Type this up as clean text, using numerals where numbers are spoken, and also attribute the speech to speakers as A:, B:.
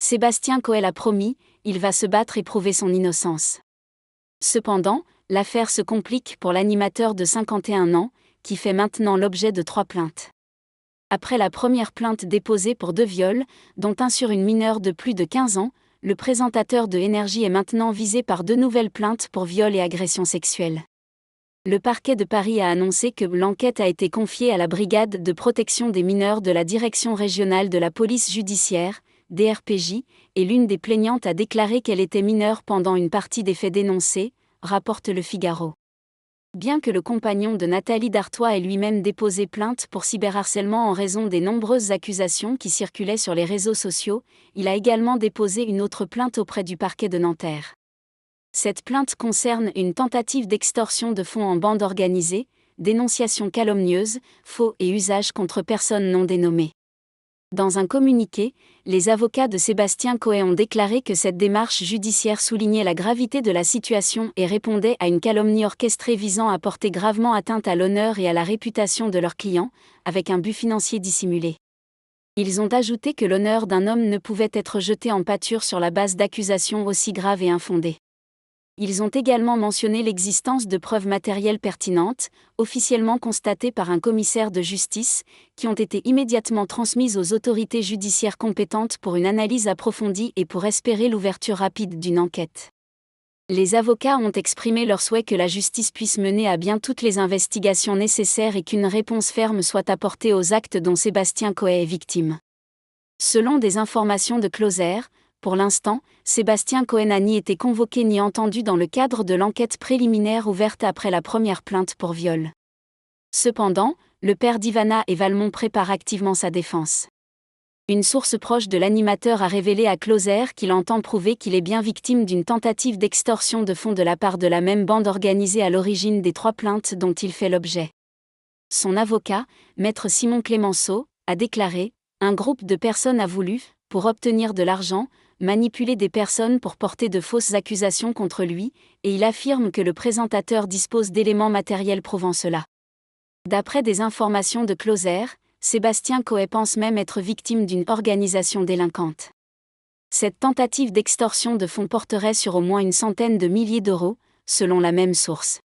A: Sébastien Coe l'a promis, il va se battre et prouver son innocence. Cependant, l'affaire se complique pour l'animateur de 51 ans, qui fait maintenant l'objet de 3 plaintes. Après la première plainte déposée pour 2 viols, dont un sur une mineure de plus de 15 ans, le présentateur de Énergie est maintenant visé par 2 nouvelles plaintes pour viol et agression sexuelle. Le parquet de Paris a annoncé que l'enquête a été confiée à la Brigade de protection des mineurs de la Direction régionale de la police judiciaire, DRPJ, et l'une des plaignantes a déclaré qu'elle était mineure pendant une partie des faits dénoncés, rapporte Le Figaro. Bien que le compagnon de Nathalie Dartois ait lui-même déposé plainte pour cyberharcèlement en raison des nombreuses accusations qui circulaient sur les réseaux sociaux, il a également déposé une autre plainte auprès du parquet de Nanterre. Cette plainte concerne une tentative d'extorsion de fonds en bande organisée, dénonciation calomnieuse, faux et usage contre personnes non dénommées. Dans un communiqué, les avocats de Sébastien Coe ont déclaré que cette démarche judiciaire soulignait la gravité de la situation et répondait à une calomnie orchestrée visant à porter gravement atteinte à l'honneur et à la réputation de leurs clients, avec un but financier dissimulé. Ils ont ajouté que l'honneur d'un homme ne pouvait être jeté en pâture sur la base d'accusations aussi graves et infondées. Ils ont également mentionné l'existence de preuves matérielles pertinentes, officiellement constatées par un commissaire de justice, qui ont été immédiatement transmises aux autorités judiciaires compétentes pour une analyse approfondie et pour espérer l'ouverture rapide d'une enquête. Les avocats ont exprimé leur souhait que la justice puisse mener à bien toutes les investigations nécessaires et qu'une réponse ferme soit apportée aux actes dont Sébastien Coe est victime. Selon des informations de Closer, pour l'instant, Sébastien Coe n'a ni été convoqué ni entendu dans le cadre de l'enquête préliminaire ouverte après la première plainte pour viol. Cependant, le père d'Ivana et Valmont prépare activement sa défense. Une source proche de l'animateur a révélé à Closer qu'il entend prouver qu'il est bien victime d'une tentative d'extorsion de fonds de la part de la même bande organisée à l'origine des 3 plaintes dont il fait l'objet. Son avocat, maître Simon Clémenceau, a déclaré « Un groupe de personnes a voulu, pour obtenir de l'argent, manipuler des personnes pour porter de fausses accusations contre lui, et il affirme que le présentateur dispose d'éléments matériels prouvant cela. » D'après des informations de Closer, Sébastien Coe pense même être victime d'une organisation délinquante. Cette tentative d'extorsion de fonds porterait sur au moins une centaine de milliers d'euros, selon la même source.